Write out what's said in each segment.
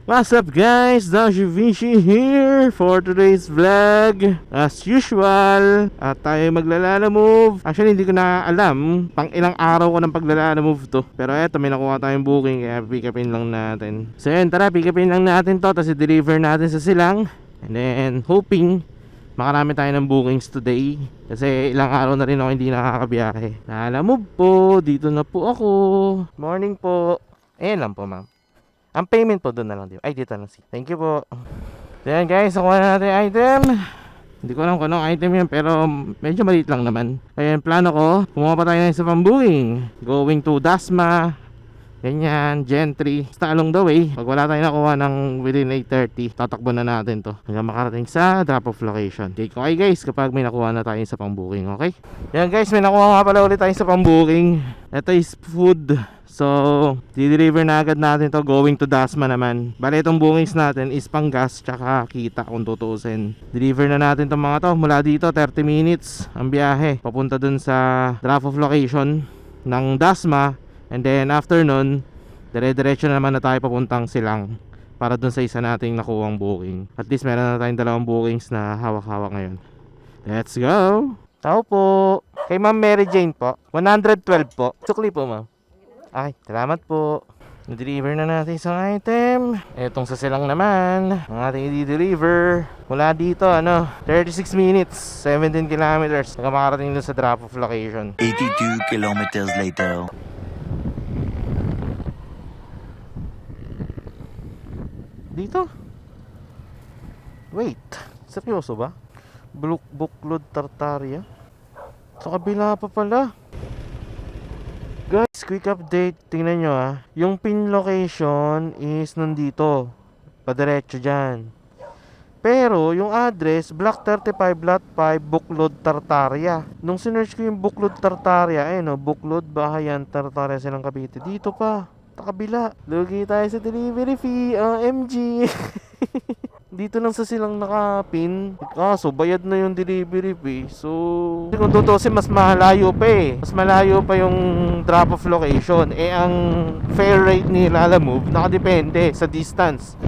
What's up guys, Dashi Vinci here for today's vlog. As usual, at tayo maglalala move. Actually hindi ko na alam pang ilang araw ko ng paglalala move to. Pero eto, may nakuha tayong booking kaya pick upin lang natin. So yun, tara pick upin lang natin to, tapos i-deliver natin sa silang. And then hoping makarami tayo ng bookings today. Kasi ilang araw na rin ako hindi nakakabiyahe. Lala move po, dito na po ako. Morning po. Ayan lang po ma'am. Ang payment po doon na lang dito. Ay, dito lang. Thank you po. Then guys, nakuha na natin yung item. Hindi ko alam kung anong item yan, pero medyo maliit lang naman. Kaya yung plano ko, kumuha pa tayo ng isa pang booking. Going to Dasma, ganyan, Gentry. Basta along the way, pag wala tayo nakuha ng within 8:30, tatakbo na natin to hanggang makarating sa drop off location. Okay guys, kapag may nakuha na tayo sa pang booking, okay? Yan guys, may nakuha nga pala ulit tayo sa pang booking. Ito is food. So, di-deliver na agad natin to going to Dasma naman. Bale, itong bookings natin is pang gas tsaka kita kung tutuusin. Deliver na natin tong mga to. Mula dito, 30 minutes ang biyahe. Papunta dun sa drop-off location ng Dasma. And then, after nun, dire-diretso naman na tayo papuntang Silang para dun sa isa nating nakuhang booking. At least, meron na tayong dalawang bookings na hawak-hawak ngayon. Let's go! Tao po! Kay Ma'am Mary Jane po. 112 po. Sukli po, ma'am. Ay, salamat po. Na-deliver na natin isang item. Etong sa Silang naman, ang ating i-deliver. Mula dito, 36 minutes, 17 kilometers. Hanggang makarating dun sa drop-off location. 82 kilometers later. Dito? Wait, seryoso ba? Buklod Tartaria? Sa kabila pa pala. Guys, quick update. Tingnan nyo yung pin location is nandito. Padiretso dyan. Pero yung address, Block 35, Lot 5, Buklod Tartaria. Nung sinearch ko yung Buklod Tartaria, Buklod, Bahayan, Tartaria, Silang Cavite. Dito pa, takabila. Lugi tayo sa delivery fee, OMG. Dito lang sa Silang nakapin. So bayad na yung delivery fee. So kung tutusin, mas malayo pa mas malayo pa yung drop off location. Ang fare rate ni Lala Move nakadepende sa distance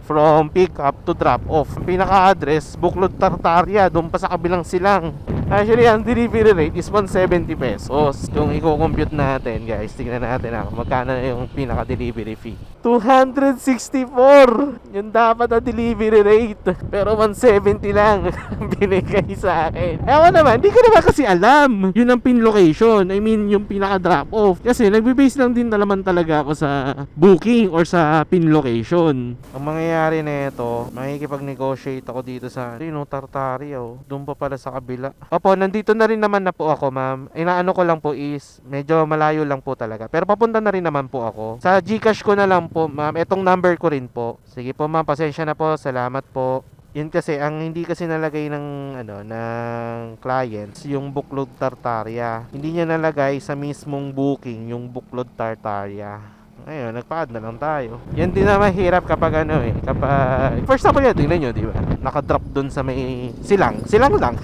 from pick up to drop off. Ang pinaka address, Buklod Tartaria, doon pa sa kabilang Silang. Actually, ang delivery rate is 170 pesos. Kung i-compute natin, guys, tingnan natin magkano yung pinaka-delivery fee. 264! Yung dapat ang delivery rate. Pero 170 lang binigay sa akin. Ewan naman, di ko naman kasi alam. Yun ang pin location. I mean, yung pinaka-drop off. Kasi nagbe-base lang din naman talaga ako sa booking or sa pin location. Ang mangyayari na ito, makikipag-negotiate ako dito sa Tartaria. Doon pa pala sa kabila. Opo, nandito na rin naman na po ako, ma'am. Inaano ko lang po is, medyo malayo lang po talaga. Pero papunta na rin naman po ako. Sa GCash ko na lang po, ma'am. Etong number ko rin po. Sige po, ma'am. Pasensya na po. Salamat po. Yun kasi, ang hindi kasi nalagay ng, ng clients, yung Buklod Tartaria. Hindi niya nalagay sa mismong booking, yung Buklod Tartaria. Ayun, nagpa-add na lang tayo. Yan din na mahirap kapag kapag first of all yan, tingnan nyo, di ba? Nakadrop dun sa may Silang lang.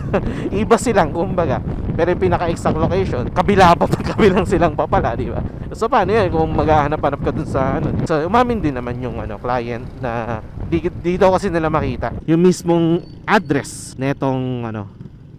Iba Silang, kumbaga. Pero yung pinaka-exact location, kabila pa kabilang Silang pa pala, di ba? So paano yan kung maghahanap-hanap ka dun sa So umamin din naman yung client na dito kasi nila makita yung mismong address netong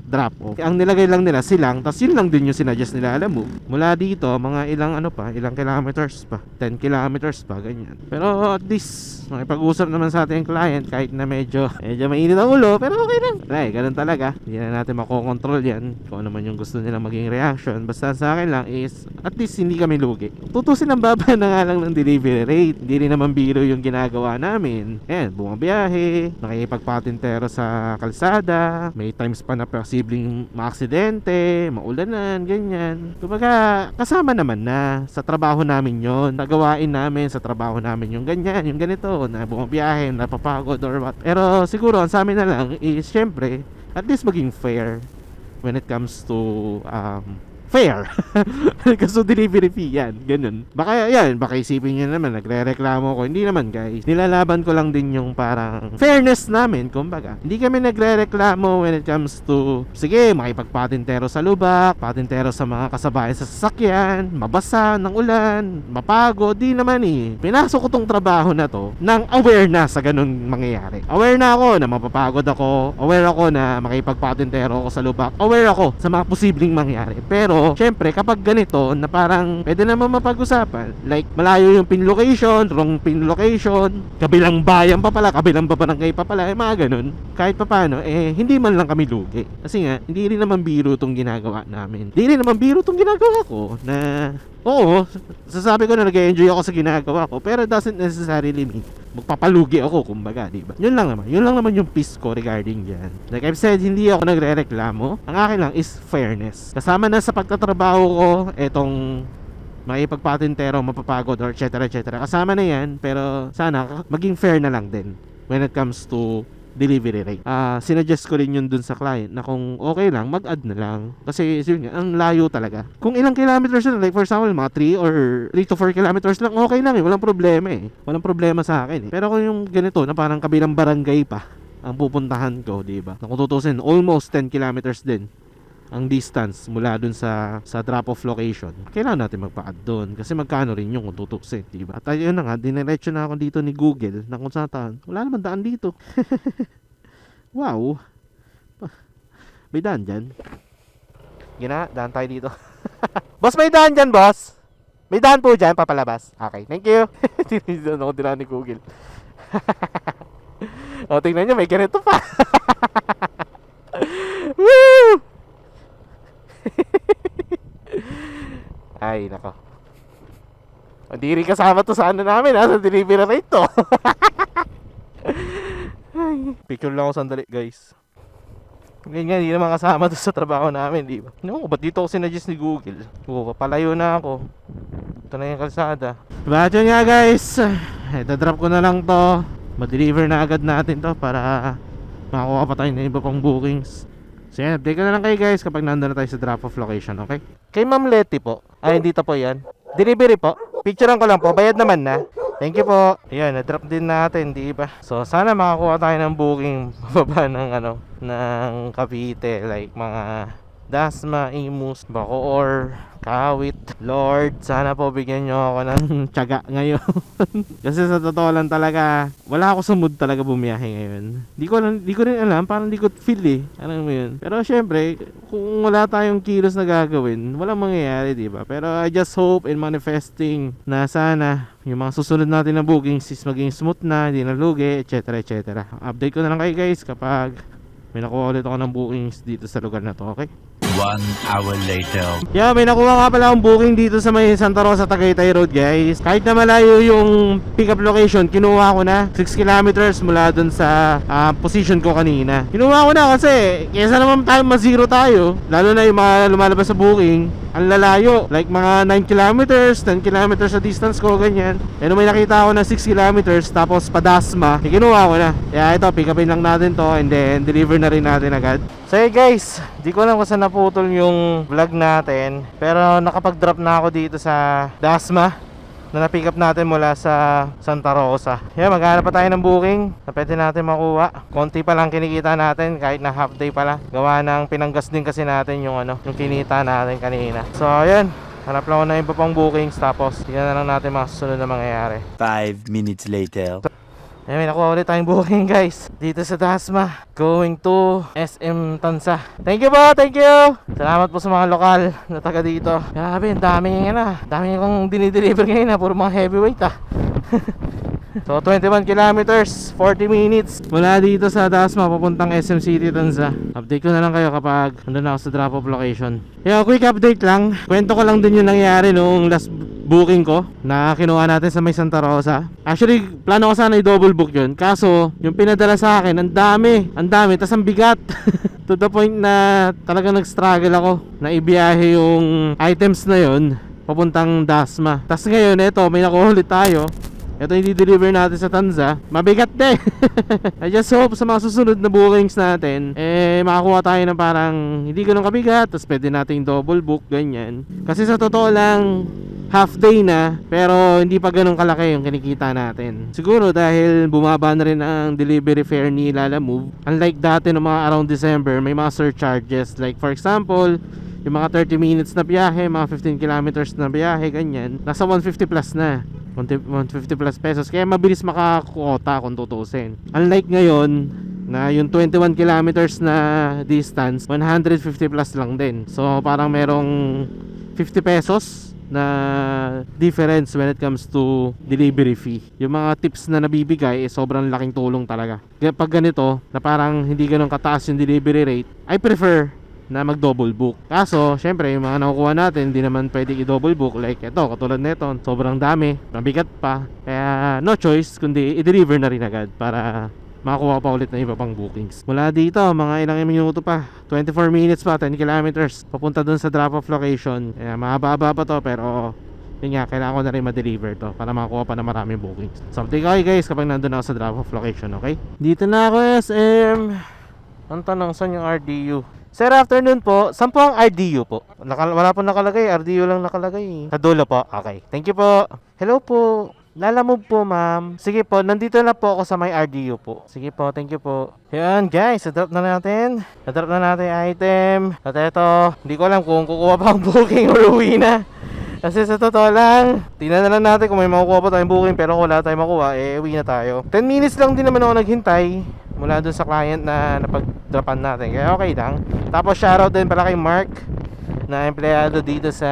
drop off. Ang nilagay lang nila Silang, tapos yun lang din yung sinuggest nila, alam mo. Mula dito, mga ilang ilang kilometers pa, 10 kilometers pa, ganyan. Pero at least makipag-usap naman sa ating client kahit na medyo mainit ang ulo, pero okay lang. Ganun talaga. Hindi na natin makokontrol yan kung ano man yung gusto nilang maging reaction. Basta sa akin lang is at least hindi kami lugi. Tutusin ang baba na nga lang ng delivery rate. Hindi rin naman biro yung ginagawa namin. Bumabiyahe, nakikipagpatintero sa kalsada, may times pa na posibleng maaksidente, maulanan, ganyan. Kumbaga, kasama naman na sa trabaho namin yon. Nagawain namin sa trabaho namin yung ganyan, yung ganito, na bumabiyahe, napapagod or what. Pero siguro, ang sa amin na lang is, syempre, at least maging fair when it comes to fair. Kaso delivery fee yan, ganun. Baka yan, baka isipin nyo naman, nagre-reklamo ko. Hindi naman guys, nilalaban ko lang din yung parang fairness namin, kumbaga. Hindi kami nagre-reklamo when it comes to, sige, makipagpatintero sa lubak, patintero sa mga kasabayan sa sasakyan, mabasa ng ulan, mapagod, di naman eh. Pinasok ko tong trabaho na to nang aware na sa ganun mangyayari. Aware na ako na mapapagod ako, aware ako na makipagpatintero ako sa lubak, aware ako sa mga posibleng mangyari. Pero syempre kapag ganito na parang pwede naman mapag-usapan, like malayo yung pin location, wrong pin location, kabilang bayan pa pala, kabilang barangay pa pala, mga ganun, kahit pa paano, hindi man lang kami lugi. Kasi nga, hindi rin naman biro tong ginagawa namin. Hindi rin naman biro tong ginagawa ko na, oo, sasabi ko na nag-enjoy ako sa ginagawa ko, pero it doesn't necessarily mean magpapalugi ako, kumbaga, di ba? Yun lang naman yung piece ko regarding dyan. Like I've said, hindi ako nagre-reklamo. Ang akin lang is fairness. Kasama na sa pagtatrabaho ko, etong makipagpatintero, mapapagod, or etc. Kasama na yan, pero sana maging fair na lang din when it comes to delivery rate. Sinuggest ko rin yun dun sa client na kung okay lang, mag-add na lang. Kasi yun, ang layo talaga. Kung ilang kilometers na, like for example, mga 3 or 3 to 4 kilometers lang, okay lang eh. Walang problema eh. Walang problema sa akin eh. Pero kung yung ganito, na parang kabilang barangay pa ang pupuntahan ko, diba? Kung tutusin, almost 10 kilometers din ang distance mula dun sa drop-off location. Kailangan natin magpa-add doon kasi magkano rin yung kung tutuksin, diba? At ayun na nga, diniretso na ako dito ni Google na kung saan wala naman daan dito. Wow, may daan dyan. Daan tayo dito. Boss, may daan dyan, boss. May daan po dyan, papalabas. Okay, thank you. Tinignan ako din ni Google. O, tingnan nyo, may ganito pa. Woo! Ay, nako. Hindi rin kasama to sa ano namin, sa delivery rate to. Ay, picture lang ako sandali, guys. Hindi naman kasama to sa trabaho namin, di ba? No, ba't dito ako sinadjust ni Google? Papalayo na ako. Ito na yung kalsada. But yun nga, guys, drop ko na lang to. Ma-deliver na agad natin to para makakuha pa tayo ng iba pang bookings. So yan, update ko na lang kayo guys kapag nandun na tayo sa drop-off location, okay? Kay Ma'am Letty po. Ay, dito po yan. Delivery po. Picturean ko lang po. Bayad naman na. Thank you po. Ayan, na-drop din natin, di ba? So, sana makakuha tayo ng booking bababa ng ng Cavite. Like mga Dasma, Imus, Bacoor, Kawit. Lord, sana po bigyan nyo ako ng tiyaga ngayon. Kasi sa totoo lang talaga, wala ako sa mood talaga bumiyahe ngayon. Di ko rin alam, parang di ko feel eh. Alam mo yun. Pero syempre, kung wala tayong kilos na gagawin, walang mangyayari, di ba? Pero I just hope and manifesting na sana yung mga susunod natin na bookings is maging smooth na, hindi na lugi, etc. Update ko na lang kayo guys kapag may nakuha ulit ako ng bookings dito sa lugar na to, okay? 1 hour later. Yeah, may nakuha nga pala akong booking dito sa may Santa Rosa, Tagaytay Road, guys. Kahit na malayo yung pick-up location, kinuha ko na 6 kilometers mula dun sa position ko kanina. Kinuha ko na kasi kesa naman tayo ma-zero tayo, lalo na yung mga lumalabas sa booking, ang lalayo, like mga 9 kilometers, 10 kilometers sa distance ko, ganyan. Pero may nakita ako na 6 kilometers tapos padasma, kinuha ko na. Kaya ito, pick-upin lang natin to and then deliver na rin natin agad. So hey guys, di ko alam kung saan naputol yung vlog natin, pero nakapag-drop na ako dito sa Dasma na na-pick up natin mula sa Santa Rosa. Yeah, maghanap pa tayo ng booking na pwede natin makuha. Konti pa lang kinikita natin kahit na half day pala. Gawa ng pinanggas din kasi natin yung yung kinita natin kanina. So ayun, hanap lang ako ng iba pang bookings tapos yan na lang natin mga susunod na mangyayari. 5 minutes later. Ayan, may nakuha ulit tayong booking guys dito sa Dasma, going to SM Tansa. Thank you po, thank you. Salamat po sa mga lokal na taga dito. Grabe, ang daming dami kong dinideliver ngayon puro mga heavyweight So 21 kilometers, 40 minutes mula dito sa Dasma papuntang SM City Tansa. Update ko na lang kayo kapag nandun ako sa drop-off location. Yeah, quick update lang. Kwento ko lang din yung nangyari noong last booking ko na kinuha natin sa may Santa Rosa. Actually, plano ko sana i-double book yun. Kaso, yung pinadala sa akin, ang dami, tas ang bigat. To the point na talagang nag-struggle ako na ibiyahe yung items na yun papuntang Dasma. Tas ngayon, eto, may nakuha ulit tayo. Ito yung deliver natin sa Tanza. Mabigat din. I just hope sa mga susunod na bookings natin, makakuha tayo ng parang hindi ganun kabigat, tapos pwede nating double book, ganyan. Kasi sa totoo lang, half day na, pero hindi pa ganun kalaki yung kinikita natin. Siguro dahil bumaba na rin ang delivery fare ni Lalamove. Unlike dati ng mga around December, may mga surcharges. Like for example, yung mga 30 minutes na biyahe, mga 15 kilometers na biyahe, ganyan, nasa 150 plus na. 150 plus pesos. Kaya mabilis makakuota kung tutusin. Unlike ngayon, na yung 21 kilometers na distance, 150 plus lang din. So parang merong 50 pesos na difference when it comes to delivery fee. Yung mga tips na nabibigay sobrang laking tulong talaga. Kaya pag ganito, na parang hindi ganun kataas yung delivery rate, I prefer na mag double book. Kaso syempre yung mga nakukuha natin hindi naman pwede i-double book. Like ito, katulad nito, sobrang dami, mabigat pa. Kaya no choice kundi i-deliver na rin agad para makakuha pa ulit ng iba pang bookings. Mula dito, mga ilang minuto pa, 24 minutes pa, 10 kilometers papunta dun sa drop-off location. Kaya mahaba pa to, pero yun nga, kailangan ko na rin ma-deliver to para makakuha pa ng maraming bookings. So update kayo guys kapag nandun ako sa drop-off location, okay? Dito na ako SM. Ang tanong, saan yung RDU? Sir, afternoon po. Saan po ang RDU po? Wala po nakalagay. RDU lang nakalagay. Sa dulo po. Okay. Thank you po. Hello po. Lalamove po, ma'am. Sige po, nandito na po ako sa may RDU po. Sige po, thank you po. Yan, guys. Na-drop na natin. Na-drop na natin yung item. At eto, hindi ko alam kung kukuha pa ang booking or uwi na. Kasi sa totoo lang, tingnan na lang natin kung may makukuha pa tayong booking. Pero kung wala tayong makuha, uwi na tayo. 10 minutes lang din naman ako naghintay mula dun sa client na napag-dropan natin. Kaya okay lang. Tapos shoutout din pala kay Mark, na empleyado dito sa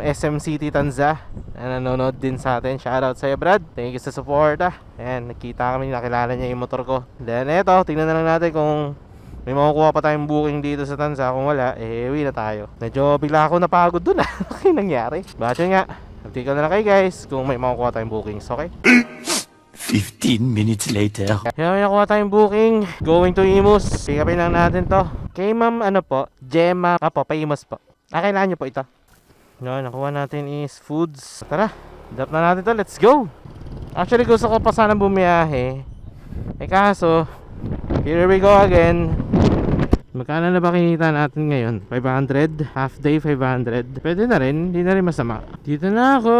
SM City Tanza, na nanonood din sa atin. Shoutout sa'yo, Brad. Thank you sa support. Ayan, nakita kami, nakilala niya yung motor ko. Then eto, tingnan na lang natin kung may makukuha pa tayong booking dito sa Tanza. Kung wala, uwi na tayo. Medyo bigla ako napagod dun Ano nangyari? Bakit yun nga, update ko na lang kayo guys kung may makukuha tayong bookings, okay? 15 minutes later. Kaya may nakuha tayong booking. Going to Imus. Pick upin lang natin to. Kay ma'am, ano po? Gemma. Apo, pa Imus po. Kailangan nyo po ito. No, nakuha natin is foods. Tara, drop na natin to. Let's go. Actually, gusto ko pa sana bumiyahe. Kaso, here we go again. Magkano na ba kinita natin ngayon? 500? Half day 500? Pwede na rin, hindi na rin masama. Dito na ako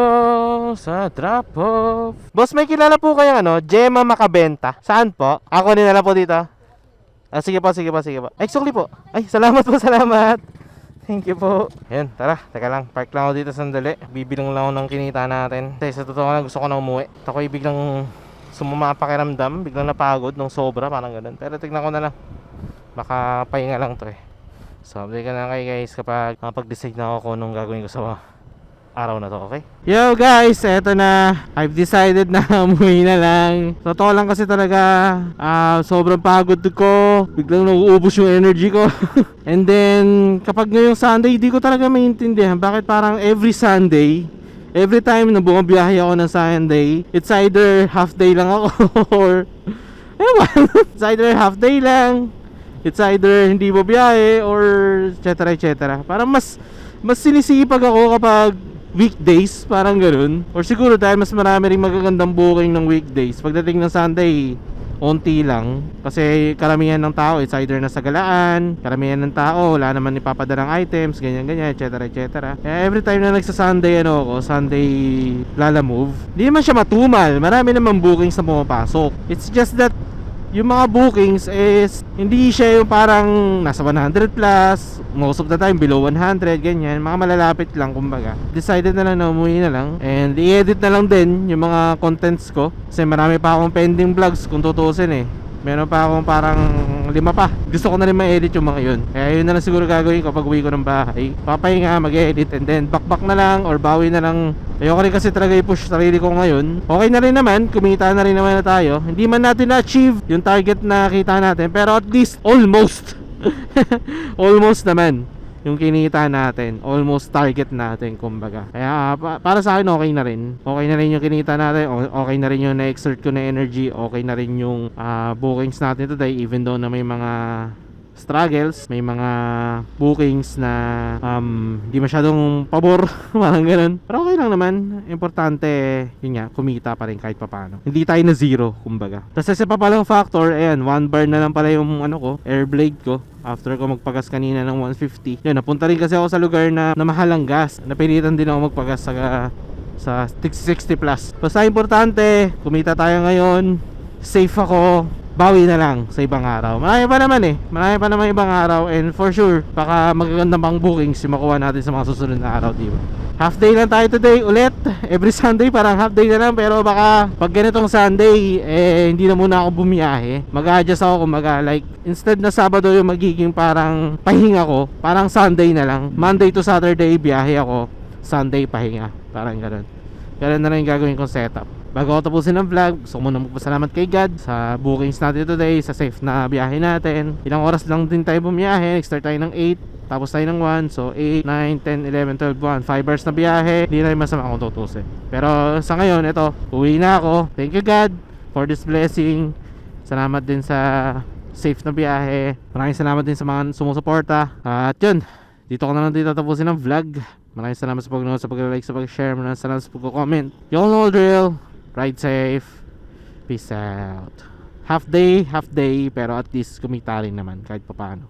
sa drop off. Boss, may kilala po kayo Gemma Makabenta. Saan po? Ako din na lang po dito. Sige po. Ay, sukli po. Ay, salamat po, salamat. Thank you po. Ayan, tara. Teka lang, park lang ako dito sandali. Bibilang lang ako ng kinita natin. Kasi sa totoo lang, gusto ko na umuwi. Ako ay biglang sumama pakiramdam. Biglang napagod ng sobra, parang ganun. Pero tignan ko na lang. Baka pahinga lang to So update ka na kayo guys kapag makapag-decide na ako kung anong gagawin ko sa araw na to, okay? Yo guys, eto na. I've decided na umuwi na lang. Totoo lang kasi talaga sobrang pagod ko. Biglang nauubos yung energy ko. And then kapag ngayong Sunday, di ko talaga maintindihan bakit parang every Sunday, every time na bumabiyahe ako ng Sunday, it's either half day lang ako or ewan, it's either half day lang, it's either hindi mo biyahe or etc. Parang mas sinisipag ako kapag weekdays, parang ganun. Or siguro dahil mas marami ring magagandang booking ng weekdays. Pagdating ng Sunday, onti lang. Kasi karamihan ng tao, it's either nasa galaan, karamihan ng tao, wala naman ipapadalang items, ganyan, etc. Kaya every time na nagsa-Sunday, Sunday Lalamove, hindi naman siya matumal. Marami naman bookings na pumapasok. It's just that yung mga bookings is hindi siya yung parang nasa 100 plus, most of the time below 100, ganyan, mga malalapit lang kumbaga. Decided na lang na umuwi na lang and i-edit na lang din yung mga contents ko kasi marami pa akong pending vlogs kung tutusin meron pa akong parang 5 pa. Gusto ko na rin ma-edit yung mga yun. Kaya yun na lang siguro gagawin ko pag uwi ko ng bahay. Papahinga, mag-edit and then back na lang or bawi na lang. Ayoko rin kasi talaga i-push sarili ko ngayon. Okay na rin naman, kumita na rin naman na tayo. Hindi man natin na-achieve yung target na kita natin, pero at least almost almost naman yung kinita natin, almost target natin kumbaga. Kaya para sa akin okay na rin. Okay na rin yung kinita natin, okay na rin yung na-exert ko na energy, okay na rin yung bookings natin today even though na may mga struggles, may mga bookings na di masyadong pabor, parang ganun. Pero okay lang naman, importante yun nga, kumita pa rin kahit papano. Hindi tayo na zero, kumbaga. Tapos isa pa palang factor, ayan, 1 bar na lang pala yung ano ko, air blade ko. After ko magpagas kanina ng 150. Yun, napunta rin kasi ako sa lugar na mahal ang gas. Napilitan din ako magpagas sa 60 plus. Basta importante, kumita tayo ngayon, safe ako, bawi na lang sa ibang araw. Marami pa naman ibang araw, and for sure baka magagandang pang bookings yung makuha natin sa mga susunod na araw, diba? Half day lang tayo today ulit. Every Sunday parang half day na lang, pero baka pag ganitong Sunday hindi na muna ako bumiyahe. Mag-adjust ako, like instead na Sabado yung magiging parang pahinga ko, parang Sunday na lang. Monday to Saturday biyahe ako, Sunday pahinga, parang ganun na lang yung gagawin kong setup. Bago ako tapusin ang vlog, gusto ko muna magpasalamat kay God sa bookings natin today, sa safe na biyahe natin. Ilang oras lang din tayo bumiyahe. Nag-start tayo ng 8, tapos tayo ng 1. So 8, 9, 10, 11, 12, 1 5 hours na biyahe. Hindi na rin masama kung tutusin. Pero sa ngayon, ito, uwi na ako. Thank you God for this blessing. Salamat din sa safe na biyahe. Maraming salamat din sa mga sumusuporta. At yun, dito ko na lang tapusin ang vlog. Maraming salamat sa pag-nood, sa pag-like, sa pag-share. Maraming salamat sa pag-comment. You all know the drill. Ride safe. Peace out. Half day, pero at least kumita rin naman kahit papaano.